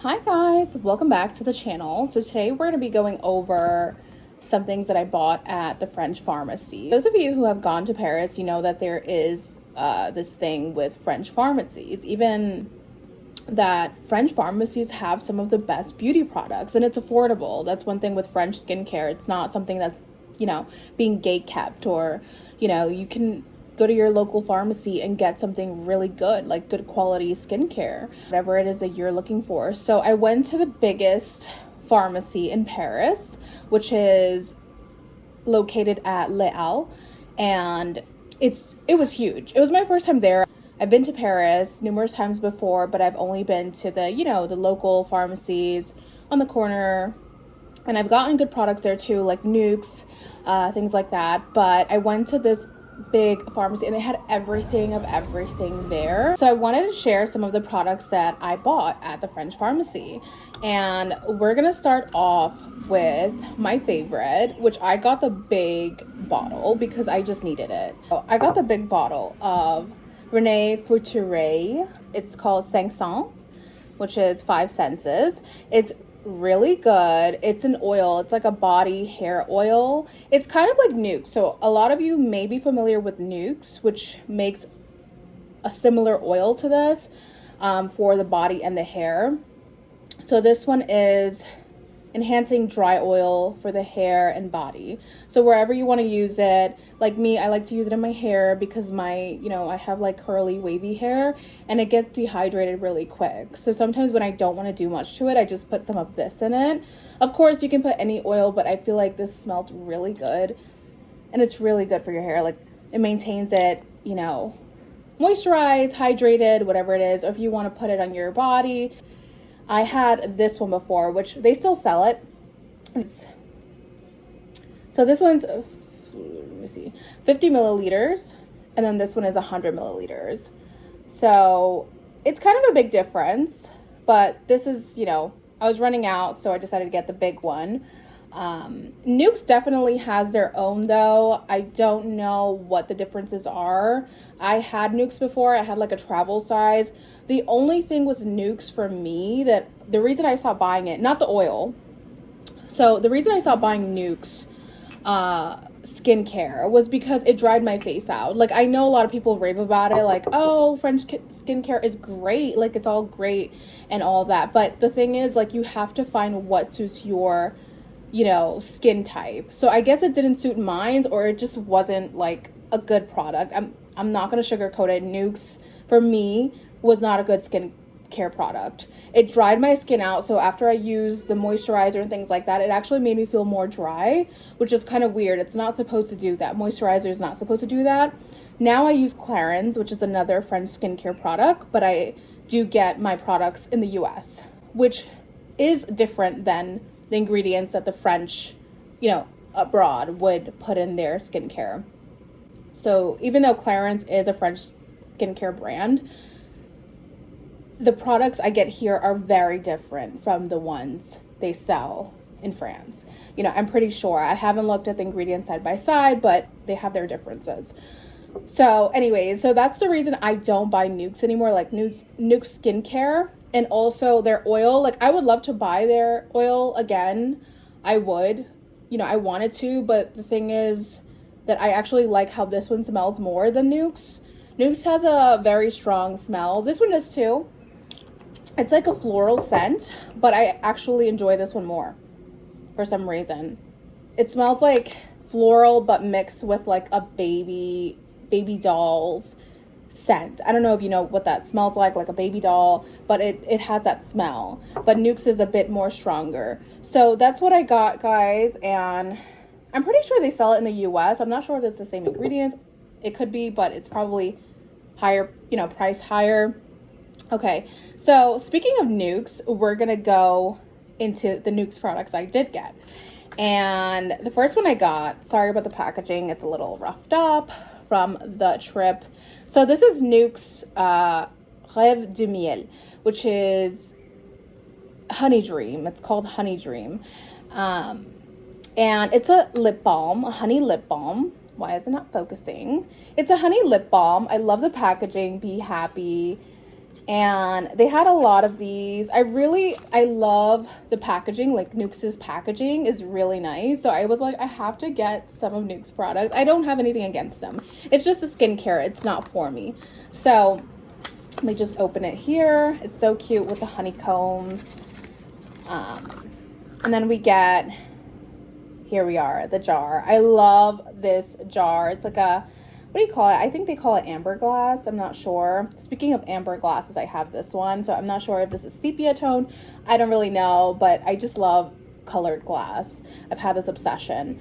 Hi guys, welcome back to the channel. So today we're going to be going over some things that I bought at the French pharmacy. Those of you who have gone to Paris, you know that there is this thing with French pharmacies. Even that French pharmacies have some of the best beauty products and it's affordable. That's one thing with French skincare. It's not something that's, being gate kept or, you can go to your local pharmacy and get something really good, like good quality skincare, whatever it is that you're looking for. So I went to the biggest pharmacy in Paris, which is located at Les Halles, and it was huge. It was my first time there. I've been to Paris numerous times before, but I've only been to the local pharmacies on the corner, and I've gotten good products there too, like Nukes, things like that. But I went to this big pharmacy and they had everything there. So I wanted to share some of the products that I bought at the French pharmacy. And we're gonna start off with my favorite, which I got the big bottle because I just needed it. So I got the big bottle of Rene Future. It's called 5 Cents, which is 5 senses. It's really good. It's an oil. It's like a body hair oil. It's kind of like Nukes. So a lot of you may be familiar with Nukes, which makes a similar oil to this for the body and the hair. So this one is enhancing dry oil for the hair and body. So wherever you want to use it, like me, I like to use it in my hair because I have like curly wavy hair and it gets dehydrated really quick. So sometimes when I don't want to do much to it, I just put some of this in it. Of course, you can put any oil, but I feel like this smells really good and it's really good for your hair. Like it maintains it, moisturized, hydrated, whatever it is, or if you want to put it on your body. I had this one before, which they still sell it. So this one's, let me see, 50 milliliters, and then this one is 100 milliliters. So it's kind of a big difference, but this is, I was running out, so I decided to get the big one. Nukes definitely has their own though. I don't know what the differences are. I had Nukes before. I had like a travel size. The only thing with Nukes for me, that the reason I stopped buying it, not the oil. So the reason I stopped buying Nukes skincare was because it dried my face out. Like I know a lot of people rave about it, like, oh, French skincare is great, like it's all great and all that. But the thing is, like, you have to find what suits your skin type. So I guess it didn't suit mine, or it just wasn't like a good product. I'm not gonna sugarcoat it. Nukes for me was not a good skin care product. It dried my skin out, so after I used the moisturizer and things like that, it actually made me feel more dry, which is kind of weird. It's not supposed to do that. Moisturizer is not supposed to do that. Now I use Clarins, which is another French skincare product, but I do get my products in the US, which is different than the ingredients that the French, abroad would put in their skincare. So even though Clarins is a French skincare brand, the products I get here are very different from the ones they sell in France. I'm pretty sure. I haven't looked at the ingredients side by side, but they have their differences. So anyways, so that's the reason I don't buy Nukes anymore, like Nuke skincare. And also their oil, like I would love to buy their oil again. I would, I wanted to, but the thing is that I actually like how this one smells more than Nukes. Nukes has a very strong smell. This one does too. It's like a floral scent, but I actually enjoy this one more for some reason. It smells like floral, but mixed with like a baby doll's scent. I don't know if you know what that smells like a baby doll, but it has that smell. But Nukes is a bit more stronger. So that's what I got, guys, and I'm pretty sure they sell it in the US. I'm not sure if it's the same ingredients. It could be, but it's probably higher, price higher. Okay, so speaking of Nukes, we're gonna go into the Nukes products I did get. And the first one I got, sorry about the packaging, it's a little roughed up from the trip. So this is Nukes Rêve de Miel, which is Honey Dream. It's called Honey Dream. And it's a lip balm, a honey lip balm. Why is it not focusing? It's a honey lip balm. I love the packaging, Be Happy. And they had a lot of these. I love the packaging. Like Nux's packaging is really nice. So I was like, I have to get some of Nux's products. I don't have anything against them. It's just a skincare. It's not for me. So let me just open it here. It's so cute with the honeycombs. And then we get, here we are, the jar. I love this jar. It's like a, what do you call it? I think they call it amber glass. I'm not sure. Speaking of amber glasses, I have this one. So I'm not sure if this is sepia tone. I don't really know, but I just love colored glass. I've had this obsession.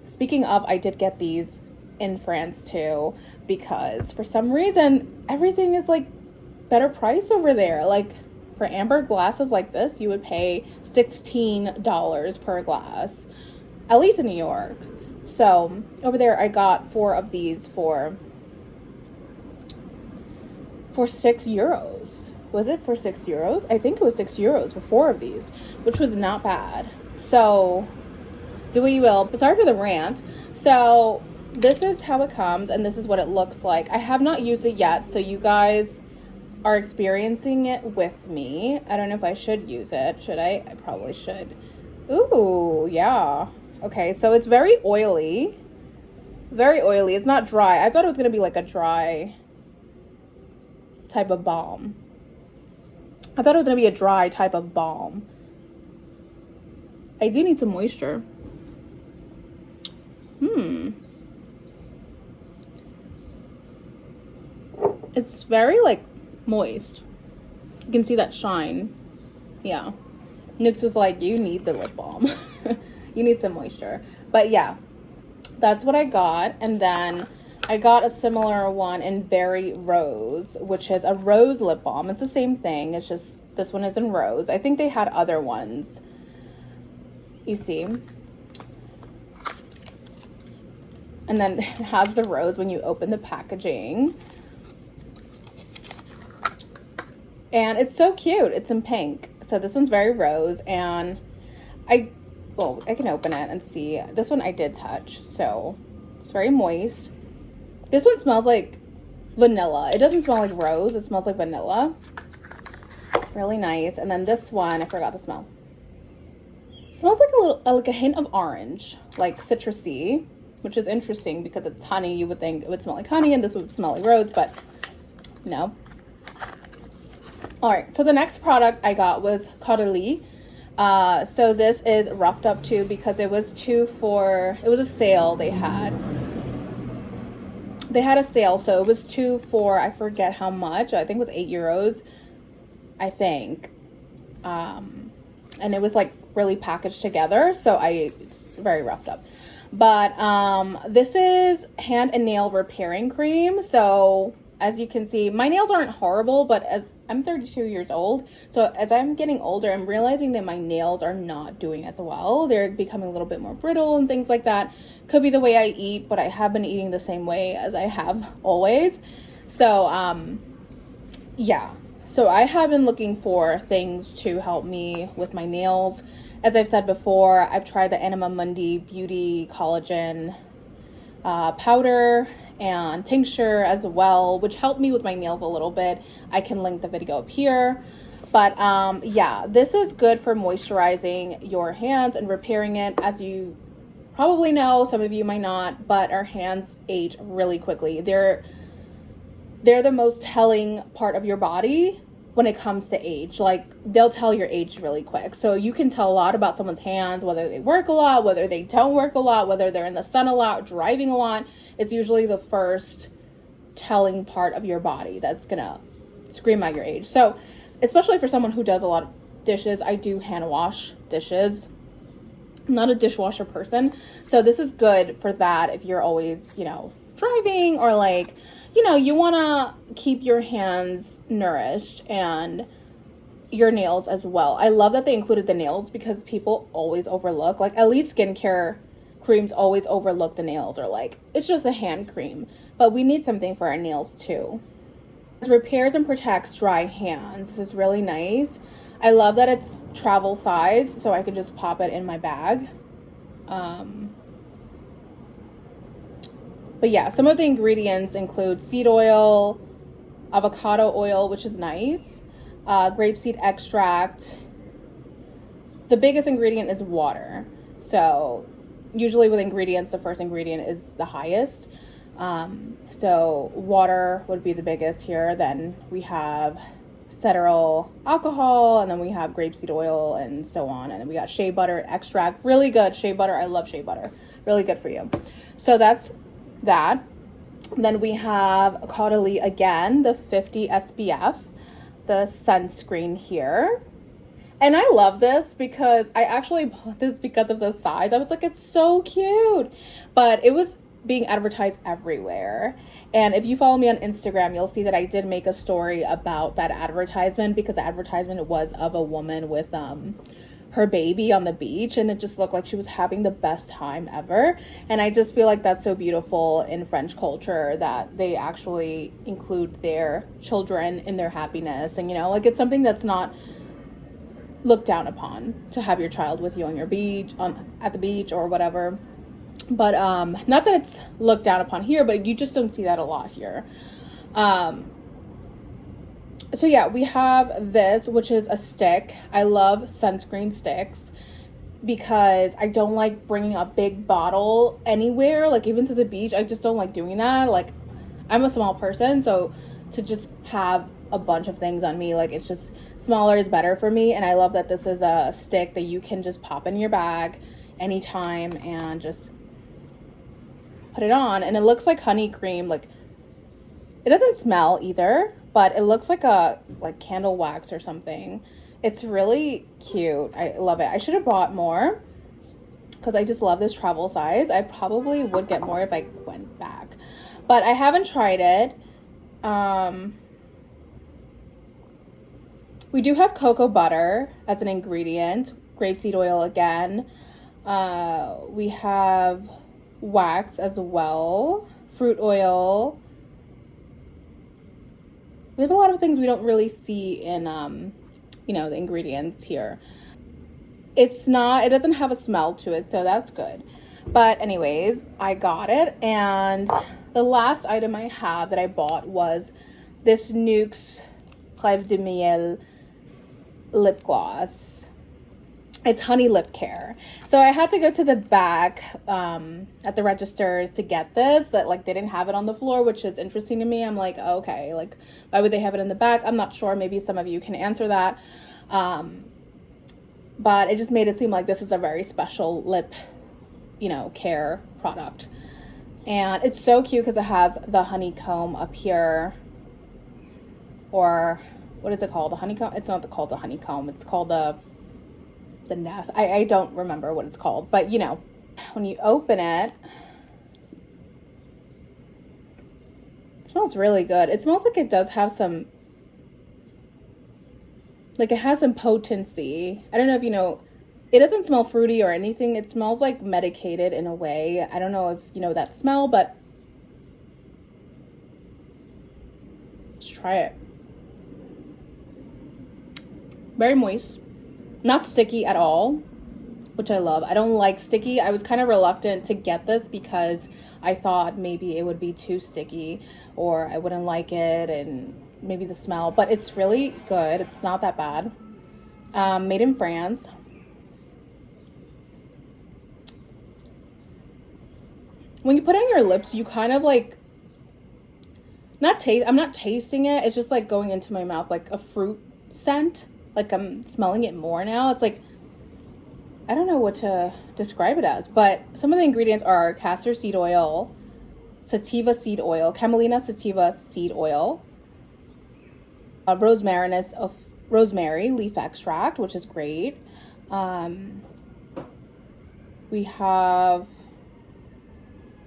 Speaking of, I did get these in France too, because for some reason, everything is like better price over there. Like for amber glasses like this, you would pay $16 per glass, at least in New York. So over there, I got 4 of these for €6. Was it for €6? I think it was €6 for 4 of these, which was not bad. So do what you will. But sorry for the rant. So this is how it comes, and this is what it looks like. I have not used it yet, so you guys are experiencing it with me. I don't know if I should use it. Should I? I probably should. Ooh, yeah. Okay, so it's very oily. Very oily. It's not dry. I thought it was going to be like a dry type of balm. I thought it was going to be a dry type of balm. I do need some moisture. It's very like moist. You can see that shine. Yeah. Nux was like, you need the lip balm. You need some moisture. But yeah, that's what I got. And then I got a similar one in Very Rose, which is a rose lip balm. It's the same thing. It's just this one is in rose. I think they had other ones. You see. And then it has the rose when you open the packaging. And it's so cute. It's in pink. So this one's Very Rose. And I can open it and see. This one I did touch. So it's very moist. This one smells like vanilla. It doesn't smell like rose. It smells like vanilla. It's really nice. And then this one, I forgot the smell. It smells like like a hint of orange. Like citrusy. Which is interesting because it's honey. You would think it would smell like honey and this would smell like rose. But no. Alright, so the next product I got was Caudalie. So this is roughed up too because it was it was a sale they had. They had a sale, so it was 2 for, I forget how much. I think it was €8, I think. And it was like really packaged together, so it's very roughed up. But this is hand and nail repairing cream. So as you can see, my nails aren't horrible, but as I'm 32 years old, so as I'm getting older, I'm realizing that my nails are not doing as well. They're becoming a little bit more brittle and things like that. Could be the way I eat, but I have been eating the same way as I have always. So, yeah. So I have been looking for things to help me with my nails. As I've said before, I've tried the Anima Mundi Beauty Collagen powder and tincture as well, which helped me with my nails a little bit. I can link the video up here. But yeah, this is good for moisturizing your hands and repairing it. As you probably know, some of you might not, but our hands age really quickly. They're the most telling part of your body when it comes to age. Like, they'll tell your age really quick. So you can tell a lot about someone's hands, whether they work a lot, whether they don't work a lot, whether they're in the sun a lot, driving a lot. It's usually the first telling part of your body that's gonna scream out your age. So especially for someone who does a lot of dishes, I do hand wash dishes. I'm not a dishwasher person. So this is good for that if you're always, driving, or like, you want to keep your hands nourished and your nails as well. I love that they included the nails because people always overlook, like, at least skincare creams always overlook the nails, or like, it's just a hand cream, but we need something for our nails too. It repairs and protects dry hands. This is really nice. I love that it's travel size, so I could just pop it in my bag. But yeah, some of the ingredients include seed oil, avocado oil, which is nice, grapeseed extract. The biggest ingredient is water. So usually with ingredients, the first ingredient is the highest. So water would be the biggest here. Then we have cetearyl alcohol, and then we have grapeseed oil, and so on. And then we got shea butter extract. Really good shea butter. I love shea butter. Really good for you. So that's that. Then we have Caudalie again, the 50 SPF, the sunscreen here. And I love this because I actually bought this because of the size. I was like, it's so cute. But it was being advertised everywhere. And if you follow me on Instagram, you'll see that I did make a story about that advertisement, because the advertisement was of a woman with her baby on the beach, and it just looked like she was having the best time ever. And I just feel like that's so beautiful in French culture, that they actually include their children in their happiness. And, you know, like, it's something that's not looked down upon to have your child with you on your beach, at the beach or whatever. But not that it's looked down upon here, but you just don't see that a lot here. So yeah, we have this, which is a stick. I love sunscreen sticks because I don't like bringing a big bottle anywhere, like even to the beach. I just don't like doing that. Like, I'm a small person, so to just have a bunch of things on me, like, it's just smaller is better for me. And I love that this is a stick that you can just pop in your bag anytime and just put it on. And it looks like honey cream. Like, it doesn't smell either, but it looks like a candle wax or something. It's really cute. I love it. I should have bought more because I just love this travel size. I probably would get more if I went back, but I haven't tried it. We do have cocoa butter as an ingredient, grapeseed oil again. We have wax as well, fruit oil. We have a lot of things we don't really see in, you know, the ingredients here. It doesn't have a smell to it, so that's good. But anyways, I got it. And the last item I have that I bought was this Nuxe Rêve de Miel lip gloss. It's honey lip care. So I had to go to the back at the registers to get this. That, like, they didn't have it on the floor, which is interesting to me. I'm like, okay, like, why would they have it in the back? I'm not sure. Maybe some of you can answer that. But it just made it seem like this is a very special lip, you know, care product. And it's so cute because it has the honeycomb up here. Or what is it called? The honeycomb? It's not called the honeycomb. It's called the nest. I don't remember what it's called, but you know, when you open it, it smells really good. It smells like it does have some, like, it has some potency. I don't know if you know, it doesn't smell fruity or anything. It smells like medicated in a way. I don't know if you know that smell, but let's try it. Very moist. Not sticky at all, which I love. I don't like sticky. I was kind of reluctant to get this because I thought maybe it would be too sticky or I wouldn't like it, and maybe the smell, but it's really good. It's not that bad. Made in France. When you put it on your lips, you kind of like, I'm not tasting it. It's just like going into my mouth like a fruit scent. Like, I'm smelling it more now. It's like, I don't know what to describe it as, but some of the ingredients are castor seed oil, sativa seed oil, camelina sativa seed oil, rosemary leaf extract, which is great. We have,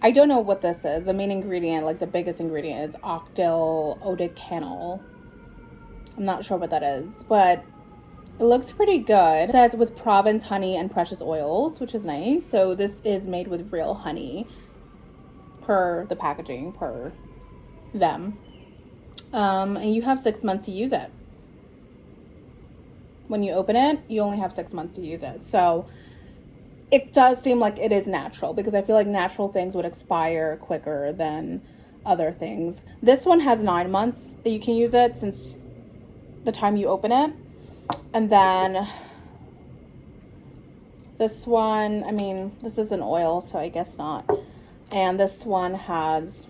I don't know what this is. The main ingredient, like the biggest ingredient, is octyl odecanol. I'm not sure what that is, but it looks pretty good. It says with Provence honey and precious oils, which is nice. So this is made with real honey per the packaging, per them. And you have 6 months to use it. When you open it, you only have 6 months to use it. So it does seem like it is natural, because I feel like natural things would expire quicker than other things. This one has 9 months that you can use it since the time you open it. And then this one, I mean, this is an oil, so I guess not. And this one has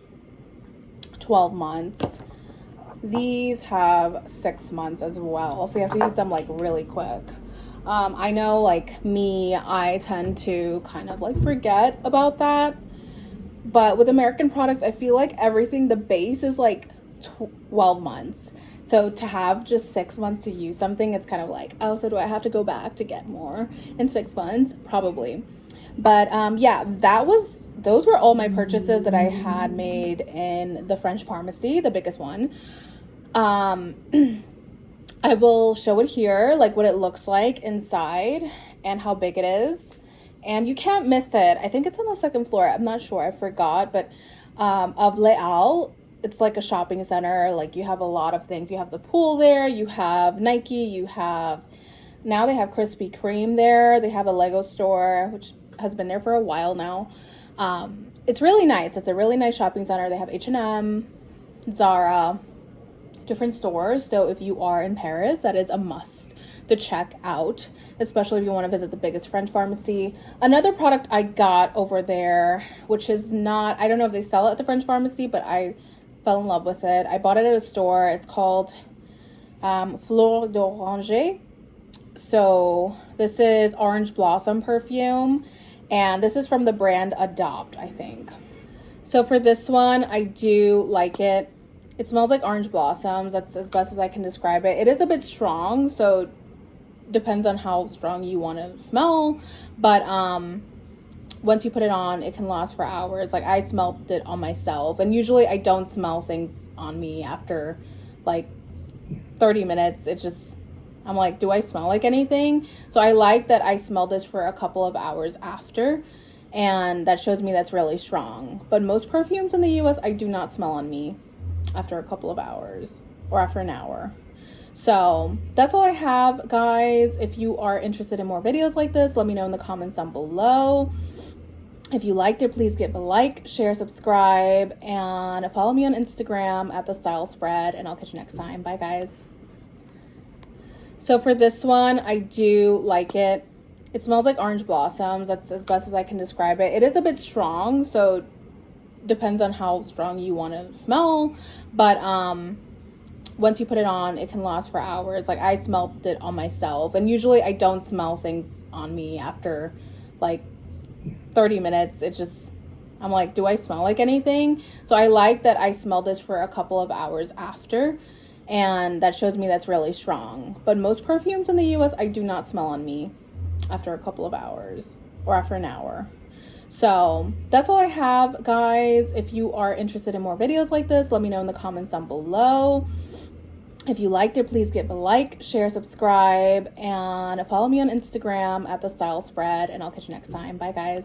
12 months. These have 6 months as well, so you have to use them like really quick. I know, like me, I tend to kind of like forget about that. But with American products, I feel like everything, the base is like 12 months. So to have just 6 months to use something, it's kind of like, oh, so do I have to go back to get more in 6 months? Probably. But yeah, those were all my purchases that I had made in the French pharmacy, the biggest one. I will show it here, like what it looks like inside and how big it is. And you can't miss it. I think it's on the second floor. I'm not sure. I forgot. But of Les Halles, it's like a shopping center. Like you have a lot of things. You have the pool there. You have Nike. You have, now they have Krispy Kreme there. They have a Lego store, which has been there for a while now. It's really nice. It's a really nice shopping center. They have H&M, Zara, different stores. So if you are in Paris, that is a must to check out, especially if you want to visit the biggest French pharmacy. Another product I got over there, which is not, I don't know if they sell it at the French pharmacy, but I fell in love with it. I bought it at a store. It's called Fleur d'Oranger. So this is orange blossom perfume, and this is from the brand Adopt, I think. So for this one, I do like it. It smells like orange blossoms. That's as best as I can describe it. It is a bit strong, so depends on how strong you want to smell. But once you put it on, it can last for hours. Like I smelled it on myself, and usually I don't smell things on me after like 30 minutes. It just, I'm like, do I smell like anything? So I like that I smelled this for a couple of hours after, and that shows me that's really strong. But most perfumes in the US, I do not smell on me after a couple of hours or after an hour. So that's all I have, guys. If you are interested in more videos like this, let me know in the comments down below. If you liked it, please give a like, share, subscribe, and follow me on Instagram at The Style Spread, and I'll catch you next time. Bye, guys. So for this one, I do like it. It smells like orange blossoms. That's as best as I can describe it. It is a bit strong, so depends on how strong you want to smell. But once you put it on, it can last for hours. Like I smelled it on myself, and usually I don't smell things on me after like 30 minutes. It just, I'm like, do I smell like anything? So I like that I smelled this for a couple of hours after, and that shows me that's really strong. But most perfumes in the US, I do not smell on me after a couple of hours or after an hour. So that's all I have, guys. If you are interested in more videos like this, let me know in the comments down below. If you liked it, please give a like, share, subscribe, and follow me on Instagram at The Style Spread, and I'll catch you next time. Bye, guys.